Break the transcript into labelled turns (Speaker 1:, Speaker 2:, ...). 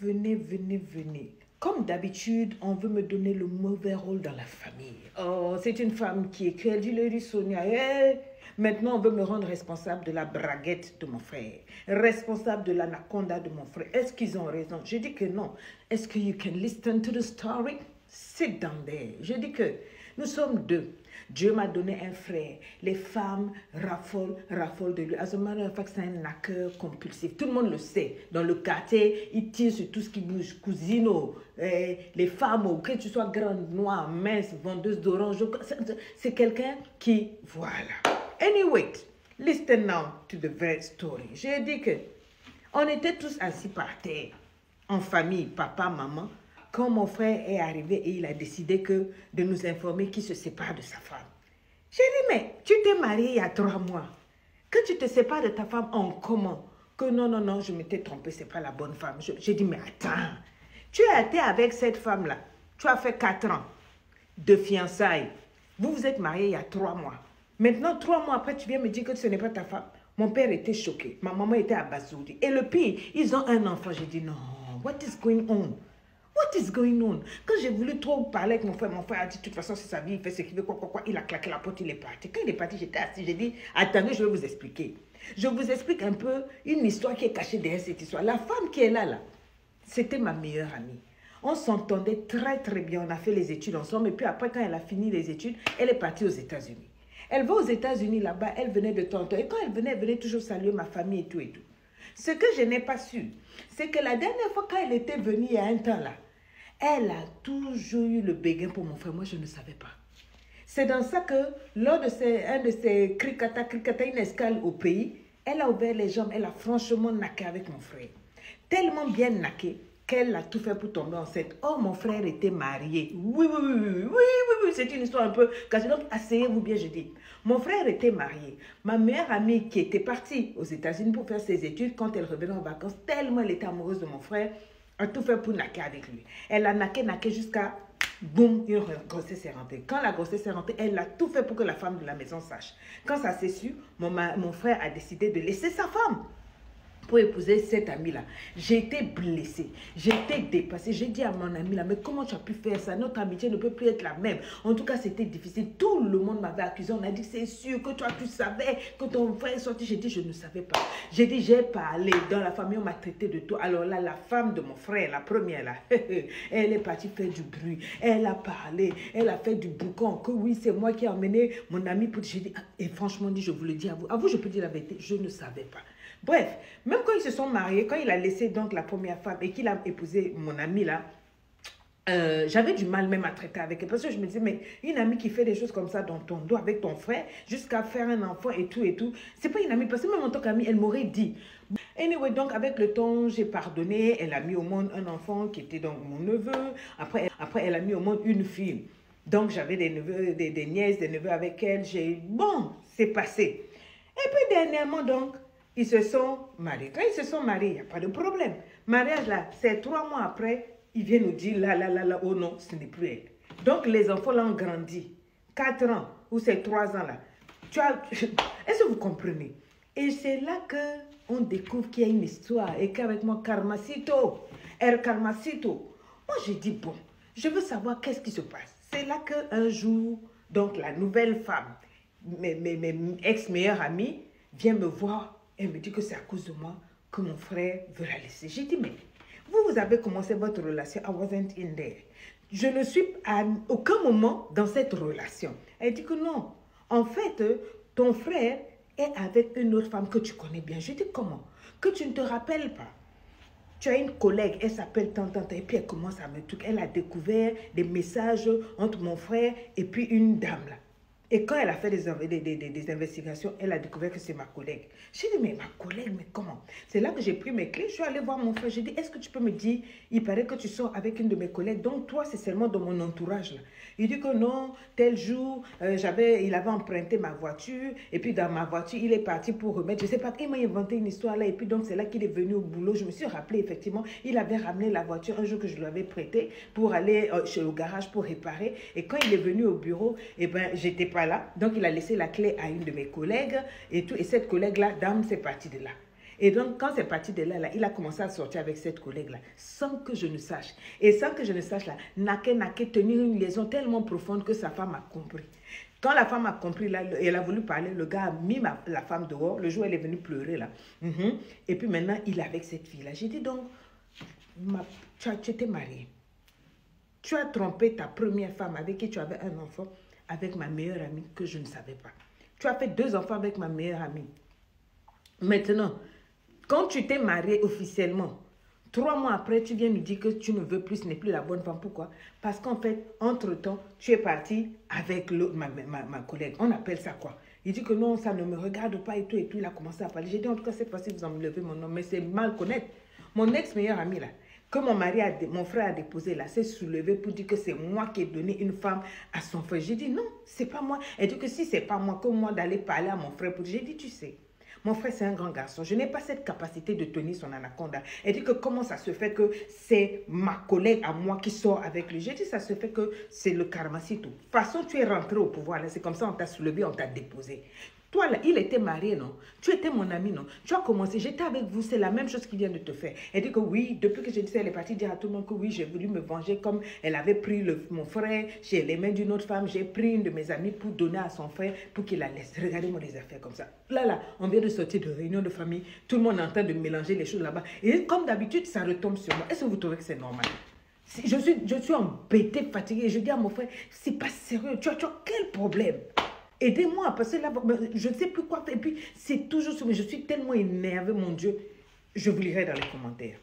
Speaker 1: Venez, venez, venez. Comme d'habitude, on veut me donner le mauvais rôle dans la famille. Oh, c'est une femme qui écrit. Elle dit, Lady Sonia, maintenant on veut me rendre responsable de la braguette de mon frère. Responsable de l'anaconda de mon frère. Est-ce qu'ils ont raison? Je dis que non. Est-ce que you can listen to the story? Sit down there. Je dis que nous sommes deux. Dieu m'a donné un frère. Les femmes raffolent de lui. As a matter of fact, c'est un hacker compulsif. Tout le monde le sait. Dans le quartier, il tire sur tout ce qui bouge. Cousino, les femmes, que tu sois grande, noire, mince, vendeuse d'orange, c'est quelqu'un qui... Voilà. Anyway, listen now to the very story. J'ai dit que on était tous assis par terre, en famille, papa, maman, quand mon frère est arrivé et il a décidé de nous informer qu'il se sépare de sa femme. J'ai dit, mais tu t'es marié il y a 3 mois. Que tu te sépares de ta femme en comment? Que non, je m'étais trompée, ce n'est pas la bonne femme. J'ai dit, mais attends, tu as été avec cette femme-là. Tu as fait 4 ans de fiançailles. Vous vous êtes mariés il y a 3 mois. Maintenant, 3 mois après, tu viens me dire que ce n'est pas ta femme. Mon père était choqué. Ma maman était abasourdie. Et le pire, ils ont un enfant. J'ai dit, non, what is going on? What is going on? Quand j'ai voulu trop parler avec mon frère a dit, de toute façon, c'est sa vie, il fait ce qu'il veut, quoi. Il a claqué la porte, il est parti. Quand il est parti, j'étais assis, j'ai dit, attendez, je vais vous expliquer. Je vous explique un peu une histoire qui est cachée derrière cette histoire. La femme qui est là, c'était ma meilleure amie. On s'entendait très, très bien. On a fait les études ensemble. Et puis après, quand elle a fini les études, elle est partie aux États-Unis. Elle va aux États-Unis là-bas, elle venait de temps en temps. Et quand elle venait toujours saluer ma famille et tout et tout. Ce que je n'ai pas su, c'est que la dernière fois quand elle était venue il y a un temps là, elle a toujours eu le béguin pour mon frère. Moi, je ne savais pas. C'est dans ça que, lors de un de ces cricata, une escale au pays, elle a ouvert les jambes, elle a franchement naqué avec mon frère. Tellement bien naqué qu'elle a tout fait pour tomber enceinte. Oh, mon frère était marié. Oui, c'est une histoire un peu cachée. Donc, asseyez-vous bien, je dis. Mon frère était marié. Ma meilleure amie qui était partie aux États-Unis pour faire ses études, quand elle revenait en vacances, tellement elle était amoureuse de mon frère, a tout fait pour naquer avec lui. Elle a naqué jusqu'à, boum, une grossesse est rentrée. Quand la grossesse est rentrée, elle a tout fait pour que la femme de la maison sache. Quand ça s'est su, mon frère a décidé de laisser sa femme pour épouser cette amie-là. J'ai été blessée, j'ai été dépassée. J'ai dit à mon amie là, mais comment tu as pu faire ça? Notre amitié ne peut plus être la même. En tout cas, c'était difficile. Tout le monde m'avait accusé. On a dit, c'est sûr que toi, tu savais que ton frère est sorti. J'ai dit, je ne savais pas. J'ai dit, j'ai parlé. Dans la famille, on m'a traité de tout. Alors là, la femme de mon frère, la première là, elle est partie faire du bruit. Elle a parlé. Elle a fait du boucan. Que oui, c'est moi qui ai emmené mon ami pour... J'ai dit, et franchement, je vous le dis à vous. À vous, je peux dire la vérité, je ne savais pas. Bref, même quand ils se sont mariés, quand il a laissé donc la première femme et qu'il a épousé mon ami là, j'avais du mal même à traiter avec elle. Parce que je me disais, mais une amie qui fait des choses comme ça dans ton dos avec ton frère, jusqu'à faire un enfant et tout, c'est pas une amie. Parce que même en tant qu'amie, elle m'aurait dit. Anyway, donc avec le temps, j'ai pardonné. Elle a mis au monde un enfant qui était donc mon neveu. Après elle a mis au monde une fille. Donc j'avais des neveux, des nièces, des neveux avec elle. Bon, c'est passé. Et puis dernièrement donc, ils se sont mariés. Quand ils se sont mariés, il n'y a pas de problème. Mariage là, c'est 3 mois après, il vient nous dire là, oh non, ce n'est plus elle. Donc les enfants là ont grandi. 4 ans ou c'est 3 ans là. Est-ce que vous comprenez? Et c'est là qu'on découvre qu'il y a une histoire et qu'avec moi, Karmacito, moi j'ai dit bon, je veux savoir qu'est-ce qui se passe. C'est là qu'un jour, donc la nouvelle femme, mes ex-meilleures amies, vient me voir. Elle me dit que c'est à cause de moi que mon frère veut la laisser. J'ai dit, mais vous avez commencé votre relation. I wasn't in there. Je ne suis à aucun moment dans cette relation. Elle dit que non. En fait, ton frère est avec une autre femme que tu connais bien. Je dis, comment? Que tu ne te rappelles pas. Tu as une collègue, elle s'appelle tant, et puis elle commence à me truquer. Elle a découvert des messages entre mon frère et puis une dame là. Et quand elle a fait des investigations, elle a découvert que c'est ma collègue. J'ai dit, mais ma collègue, mais comment? C'est là que j'ai pris mes clés, je suis allée voir mon frère. J'ai dit, est-ce que tu peux me dire, il paraît que tu sors avec une de mes collègues, donc toi, c'est seulement dans mon entourage là. Il dit que non, tel jour, il avait emprunté ma voiture, et puis dans ma voiture, il est parti pour remettre, je sais pas, il m'a inventé une histoire là, et puis donc c'est là qu'il est venu au boulot. Je me suis rappelé, effectivement, il avait ramené la voiture un jour que je lui avais prêtée pour aller au garage pour réparer, et quand il est venu au bureau, eh ben, j'étais pas là, donc il a laissé la clé à une de mes collègues, et cette collègue là, dame, c'est parti de là. Et donc, quand c'est parti de là, il a commencé à sortir avec cette collègue-là, sans que je ne sache. Et sans que je ne sache, là, Naké tenir une liaison tellement profonde que sa femme a compris. Quand la femme a compris, là, elle a voulu parler, le gars a mis la femme dehors. Le jour où elle est venue pleurer, là. Et puis maintenant, il est avec cette fille-là. J'ai dit donc, tu étais mariée. Tu as trompé ta première femme avec qui tu avais un enfant, avec ma meilleure amie que je ne savais pas. Tu as fait 2 enfants avec ma meilleure amie. Maintenant, quand tu t'es mariée officiellement, 3 mois après, tu viens nous dire que tu ne veux plus, ce n'est plus la bonne femme. Pourquoi? Parce qu'en fait, entre-temps, tu es parti avec ma collègue. On appelle ça quoi? Il dit que non, ça ne me regarde pas et tout. Et puis, il a commencé à parler. J'ai dit, en tout cas, cette fois-ci, vous enlevez mon nom. Mais c'est mal connaître. Mon ex-meilleur ami, là, que mon frère a déposé, là, s'est soulevé pour dire que c'est moi qui ai donné une femme à son frère. J'ai dit, non, c'est pas moi. Elle dit que si c'est pas moi, que moi d'aller parler à mon frère. J'ai dit, tu sais. Mon frère, c'est un grand garçon. Je n'ai pas cette capacité de tenir son anaconda. Elle dit que comment ça se fait que c'est ma collègue à moi qui sort avec lui. J'ai dit, ça se fait que c'est le karma, c'est tout. De toute façon, tu es rentré au pouvoir. C'est comme ça, on t'a soulevé, on t'a déposé. Toi, là, il était marié, non? Tu étais mon ami, non? Tu as commencé, j'étais avec vous, c'est la même chose qu'il vient de te faire. Elle dit que oui, depuis que j'ai dit ça, elle est partie dire à tout le monde que oui, j'ai voulu me venger comme elle avait pris mon frère chez les mains d'une autre femme. J'ai pris une de mes amies pour donner à son frère pour qu'il la laisse. Regardez-moi les affaires comme ça. Là, on vient de sortir de réunion de famille. Tout le monde est en train de mélanger les choses là-bas. Et comme d'habitude, ça retombe sur moi. Est-ce que vous trouvez que c'est normal? Je suis embêtée, fatiguée. Je dis à mon frère, c'est pas sérieux. Tu as quel problème? Aidez-moi, parce que là, je ne sais plus quoi faire. Et puis, c'est toujours ça. Mais je suis tellement énervée, mon Dieu. Je vous lirai dans les commentaires.